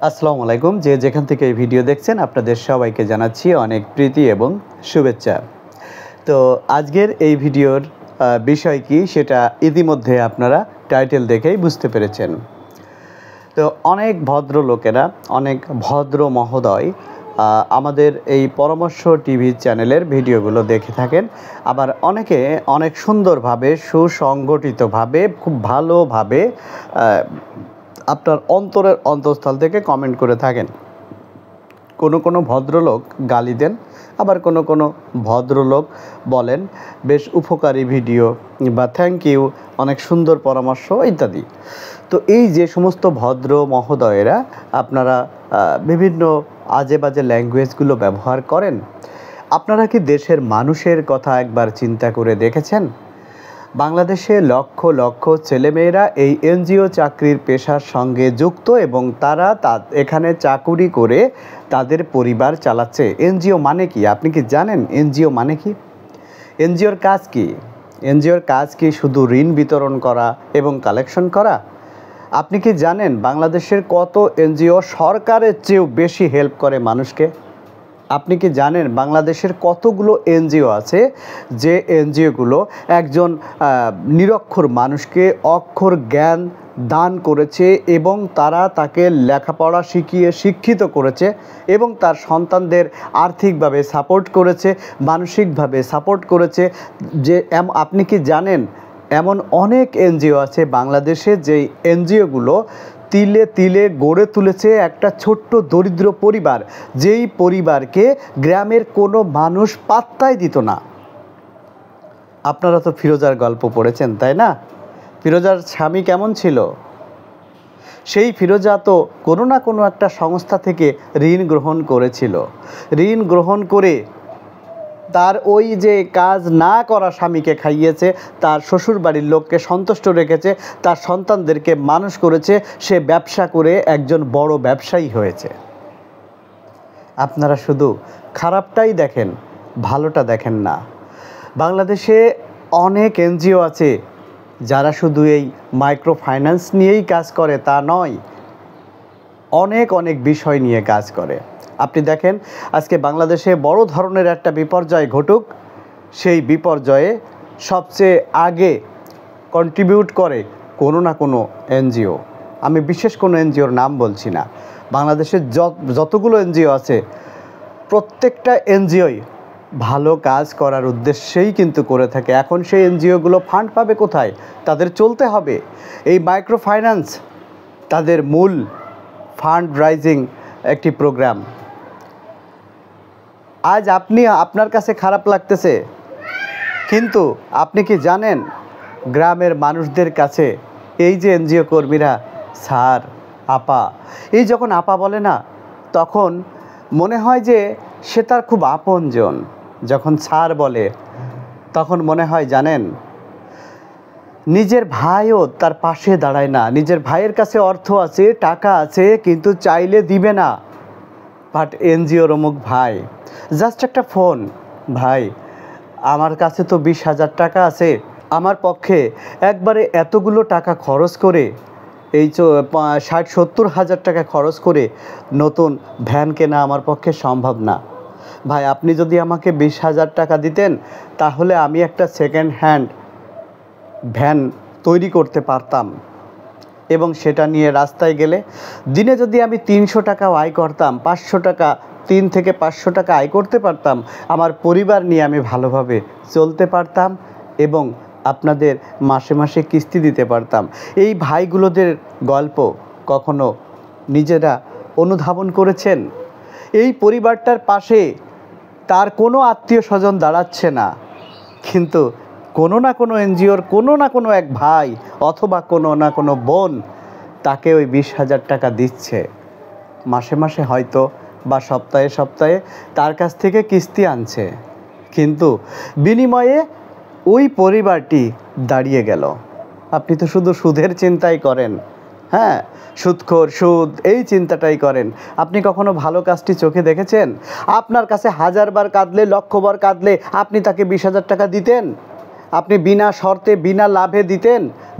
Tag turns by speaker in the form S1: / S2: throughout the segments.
S1: আসসালামু আলাইকুম। যে যেখান থেকে এই ভিডিও দেখছেন আপনাদের সবাইকে জানাচ্ছি অনেক প্রীতি এবং শুভেচ্ছা। তো আজকের এই ভিডিওর বিষয় কি সেটা ইতিমধ্যে আপনারা টাইটেল দেখেই বুঝতে পেরেছেন। তো অনেক ভদ্রলোকেরা, অনেক ভদ্র মহোদয় আমাদের এই পরামর্শ টিভি চ্যানেলের ভিডিওগুলো দেখে থাকেন। আবার অনেকে অনেক সুন্দরভাবে সুসংগঠিতভাবে খুব ভালোভাবে আপনার অন্তরের অন্তঃস্থল থেকে কমেন্ট করে থাকেন। কোনো ভদ্রলোক গালি দেন, আবার কোনো ভদ্রলোক বলেন বেশ উপকারী ভিডিও বা থ্যাংক ইউ, অনেক সুন্দর পরামর্শ ইত্যাদি। তো এই যে সমস্ত ভদ্র মহোদয়েরা আপনারা বিভিন্ন আজে বাজে ল্যাঙ্গুয়েজগুলো ব্যবহার করেন, আপনারা কি দেশের মানুষের কথা একবার চিন্তা করে দেখেছেন? বাংলাদেশে লক্ষ লক্ষ ছেলেমেয়েরা এই এনজিও চাকরির পেশার সঙ্গে যুক্ত এবং তারা এখানে চাকুরি করে তাদের পরিবার চালাচ্ছে। এনজিও মানে কি? আপনি কি জানেন এনজিও মানে কি? এনজিওর কাজ কি? এনজিওর কাজ কি শুধু ঋণ বিতরণ করা এবং কালেকশন করা? আপনি কি জানেন বাংলাদেশের কত এনজিও সরকারের চেয়েও বেশি হেল্প করে মানুষকে? আপনি কি জানেন বাংলাদেশের কতগুলো এনজিও আছে যে এনজিওগুলো একজন নিরক্ষর মানুষকে অক্ষর জ্ঞান দান করেছে এবং তারা তাকে লেখাপড়া শিখিয়ে শিক্ষিত করেছে এবং তার সন্তানদের আর্থিকভাবে সাপোর্ট করেছে, মানসিকভাবে সাপোর্ট করেছে। যে আপনি কি জানেন এমন অনেক এনজিও আছে বাংলাদেশে যেই এনজিওগুলো তিলে তিলে গড়ে তুলেছে একটা ছোট্ট দরিদ্র পরিবার, যেই পরিবারকে গ্রামের কোনো মানুষ পাত্তাই দিত না। আপনারা তো ফিরোজার গল্প পড়েছেন, তাই না? ফিরোজার স্বামী কেমন ছিল? সেই ফিরোজা তো কোনো না কোনো একটা সংস্থা থেকে ঋণ গ্রহণ করেছিল। ঋণ গ্রহণ করে তার ওই যে কাজ না করা স্বামীকে খাইয়েছে, তার শ্বশুর বাড়ির লোককে সন্তুষ্ট রেখেছে, তার সন্তানদেরকে মানুষ করেছে, সে ব্যবসা করে একজন বড় ব্যবসায়ী হয়েছে। আপনারা শুধু খারাপটাই দেখেন, ভালোটা দেখেন না। বাংলাদেশে অনেক এনজিও আছে যারা শুধু এই মাইক্রো ফাইন্যান্স নিয়েই কাজ করে তা নয়, অনেক বিষয় নিয়ে কাজ করে। আপনি দেখেন আজকে বাংলাদেশে বড় ধরনের একটা বিপর্যয় ঘটুক, সেই বিপর্যয়ে সবচেয়ে আগে কন্ট্রিবিউট করে কোনো না কোনো এনজিও। আমি বিশেষ কোনো এনজিওর নাম বলছি না। বাংলাদেশের যতগুলো এনজিও আছে প্রত্যেকটা এনজিওই ভালো কাজ করার উদ্দেশ্যেই কিন্তু করে থাকে। এখন সেই এনজিওগুলো ফান্ড পাবে কোথায়? তাদের চলতে হবে। এই মাইক্রো ফাইন্যান্স তাদের মূল ফান্ড রাইজিং একটি প্রোগ্রাম। আজ আপনার কাছে খারাপ লাগতেছে, কিন্তু আপনি কি জানেন গ্রামের মানুষদের কাছে এই যে এনজিও কর্মীরা স্যার, আপা, এই যখন আপা বলে না, তখন মনে হয় যে সে তার খুব আপনজন। যখন স্যার বলে তখন মনে হয় জানেন নিজের ভাইও তার পাশে দাঁড়ায় না। নিজের ভাইয়ের কাছে অর্থ আছে, টাকা আছে, কিন্তু চাইলে দিবে না। বাট এনজিওর অমুক ভাই জাস্ট একটা ফোন, ভাই আমার কাছে তো 20,000 টাকা আছে, আমার পক্ষে একবারে এতগুলো টাকা খরচ করে এই 60-70 হাজার টাকা খরচ করে নতুন ভ্যান কেনা আমার পক্ষে সম্ভব না। ভাই আপনি যদি আমাকে 20,000 টাকা দিতেন তাহলে আমি একটা সেকেন্ড হ্যান্ড ভ্যান তৈরি করতে পারতাম এবং সেটা নিয়ে রাস্তায় গেলে দিনে যদি আমি 300 টাকা আয় করতাম, 500 টাকা, 3 থেকে 500 টাকা আয় করতে পারতাম, আমার পরিবার নিয়ে আমি ভালোভাবে চলতে পারতাম এবং আপনাদের মাসে মাসে কিস্তি দিতে পারতাম। এই ভাইগুলোদের গল্প কখনো নিজেরা অনুধাবন করেছেন? এই পরিবারটার পাশে তার কোনো আত্মীয় স্বজন দাঁড়াচ্ছে না, কিন্তু কোনো না কোনো এনজিওর কোনো না কোনো এক ভাই অথবা কোনো না কোনো বোন তাকে ওই 20,000 টাকা দিচ্ছে মাসে মাসে হয়তো, বা সপ্তাহে সপ্তাহে তার কাছ থেকে কিস্তি আনছে, কিন্তু বিনিময়ে ওই পরিবারটি দাঁড়িয়ে গেল। আপনি তো শুধু সুদের চিন্তাই করেন, হ্যাঁ, সুদখোর, সুদ, এই চিন্তাটাই করেন। আপনি কখনো ভালো কাজটি চোখে দেখেছেন? আপনার কাছে 1000 বার কাঁদলে, লক্ষবার কাঁদলে আপনি তাকে 20,000 টাকা দিতেন? আপনি বিনা শর্তে বিনা লাভে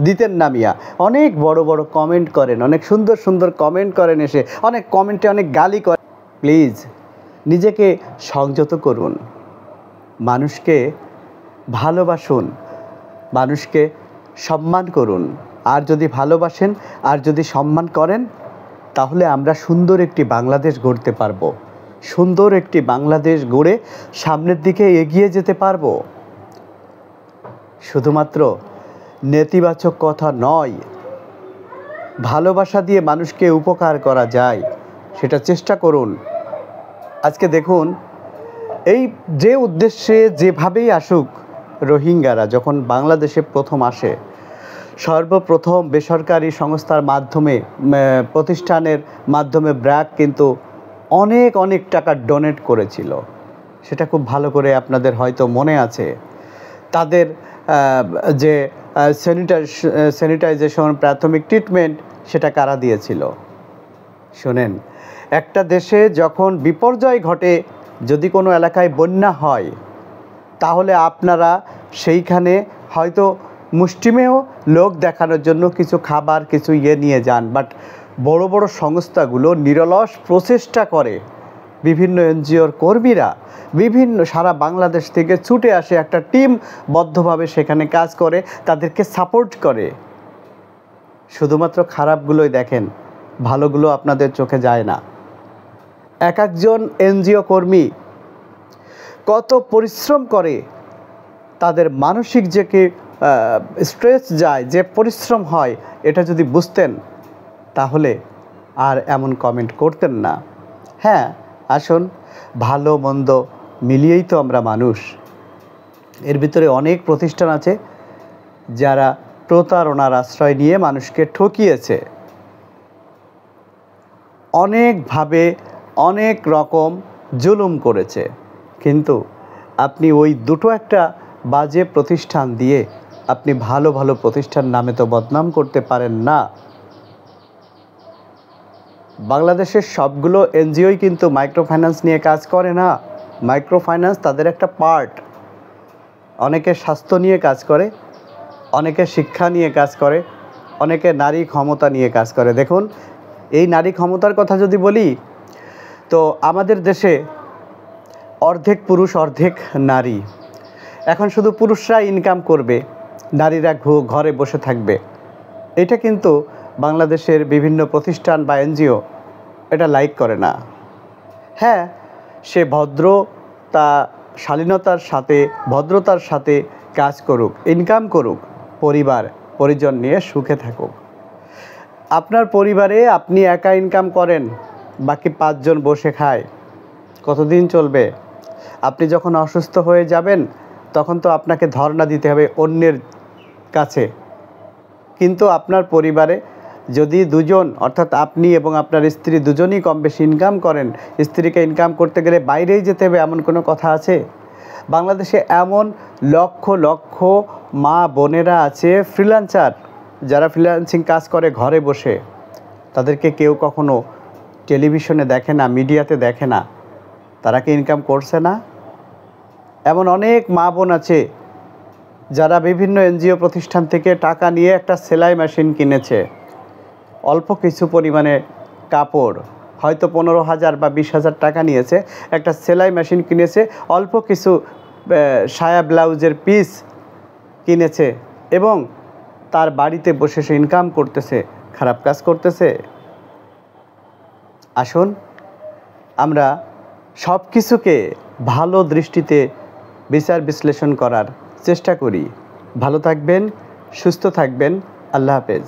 S1: দিতেন না মিয়া। অনেক বড় বড় কমেন্ট করেন, অনেক সুন্দর সুন্দর কমেন্ট করেন, এসে অনেক কমেন্টে অনেক গালি করেন। প্লিজ নিজেকে সংযত করুন, মানুষকে ভালোবাসুন, মানুষকে সম্মান করুন। আর যদি ভালোবাসেন আর যদি সম্মান করেন, তাহলে আমরা সুন্দর একটি বাংলাদেশ গড়তে পারবো, সুন্দর একটি বাংলাদেশ গড়ে সামনের দিকে এগিয়ে যেতে পারবো। শুধুমাত্র নেতিবাচক কথা নয়, ভালোবাসা দিয়ে মানুষকে উপকার করা যায়, সেটা চেষ্টা করুন। আজকে দেখুন, এই যে উদ্দেশ্যে যেভাবেই আসুক, রোহিঙ্গারা যখন বাংলাদেশে প্রথম আসে, সর্বপ্রথম বেসরকারি সংস্থার মাধ্যমে, প্রতিষ্ঠানের মাধ্যমে ব্র্যাক কিন্তু অনেক অনেক টাকা ডোনেট করেছিল। সেটা খুব ভালো করে আপনাদের হয়তো মনে আছে। তাদের যে স্যানিটাইজেশন, প্রাথমিক ট্রিটমেন্ট, সেটা কারা দিয়েছিল? শোনেন, একটা দেশে যখন বিপর্যয় ঘটে, যদি কোনো এলাকায় বন্যা হয়, তাহলে আপনারা সেইখানে হয়তো মুষ্টিমেয় লোক দেখানোর জন্য কিছু খাবার, কিছু নিয়ে যান। বাট বড় বড় সংস্থাগুলো নিরলস প্রচেষ্টা করে, বিভিন্ন এনজিওর কর্মীরা বিভিন্ন সারা বাংলাদেশ থেকে ছুটে আসে, একটা টিমবদ্ধভাবে সেখানে কাজ করে, তাদেরকে সাপোর্ট করে। শুধুমাত্র খারাপগুলোই দেখেন, ভালোগুলো আপনাদের চোখে যায় না। এক একজন এনজিও কর্মী কত পরিশ্রম করে, তাদের মানসিক যে স্ট্রেস যায়, যে পরিশ্রম হয়, এটা যদি বুঝতেন তাহলে আর এমন কমেন্ট করতেন না। হ্যাঁ, আসুন, ভালো মন্দ মিলিয়েই তো আমরা মানুষ। এর ভিতরে অনেক প্রতিষ্ঠান আছে যারা প্রতারণার আশ্রয় নিয়ে মানুষকে ঠকিয়েছে, অনেকভাবে অনেক রকম জুলুম করেছে। কিন্তু আপনি ওই দুটো একটা বাজে প্রতিষ্ঠান দিয়ে আপনি ভালো ভালো প্রতিষ্ঠান নামে তো বদনাম করতে পারেন না। বাংলাদেশের সবগুলো এনজিওই কিন্তু মাইক্রো ফাইন্যান্স নিয়ে কাজ করে না। মাইক্রো ফাইন্যান্স তাদের একটা পার্ট। অনেকে স্বাস্থ্য নিয়ে কাজ করে, অনেকে শিক্ষা নিয়ে কাজ করে, অনেকে নারী ক্ষমতা নিয়ে কাজ করে। দেখুন, এই নারী ক্ষমতার কথা যদি বলি, তো আমাদের দেশে অর্ধেক পুরুষ অর্ধেক নারী। এখন শুধু পুরুষরা ইনকাম করবে, নারীরা ঘরে বসে থাকবে। এটা কিন্তু বাংলাদেশের বিভিন্ন প্রতিষ্ঠান বা এনজিও এটা লাইক করে না। হ্যাঁ, সে শালীনতার সাথে, ভদ্রতার সাথে কাজ করুক, ইনকাম করুক, পরিজন নিয়ে সুখে থাকুক। আপনার পরিবারে আপনি একা ইনকাম করেন, বাকি 5 জন বসে খায়, কতদিন চলবে? আপনি যখন অসুস্থ হয়ে যাবেন, তখন তো আপনাকে ধর্ণা দিতে হবে অন্যের কাছে। কিন্তু আপনার পরিবারে যদি দুজন, অর্থাৎ আপনি এবং আপনার স্ত্রী দুজনই কম বেশি ইনকাম করেন, স্ত্রীকে ইনকাম করতে গেলে বাইরেই যেতে হবে এমন কোনো কথা আছে? বাংলাদেশে এমন লক্ষ লক্ষ মা বোনেরা আছে, ফ্রিল্যান্সার, যারা ফ্রিল্যান্সিং কাজ করে ঘরে বসে। তাদেরকে কেউ কখনো টেলিভিশনে দেখে না, মিডিয়াতে দেখে না। তারা কি ইনকাম করছে না? এমন অনেক মা বোন আছে যারা বিভিন্ন এনজিও প্রতিষ্ঠান থেকে টাকা নিয়ে একটা সেলাই মেশিন কিনেছে, অল্প কিছু পরিমাণে কাপড়, হয়তো 15,000 বা 20,000 টাকা নিয়েছে, একটা সেলাই মেশিন কিনেছে, অল্প কিছু সায়া ব্লাউজের পিস কিনেছে এবং তার বাড়িতে বসে সে ইনকাম করতেছে। খারাপ কাজ করতেছে? আসুন, আমরা সব কিছুকে ভালো দৃষ্টিতে বিচার বিশ্লেষণ করার চেষ্টা করি। ভালো থাকবেন, সুস্থ থাকবেন। আল্লাহ হাফেজ।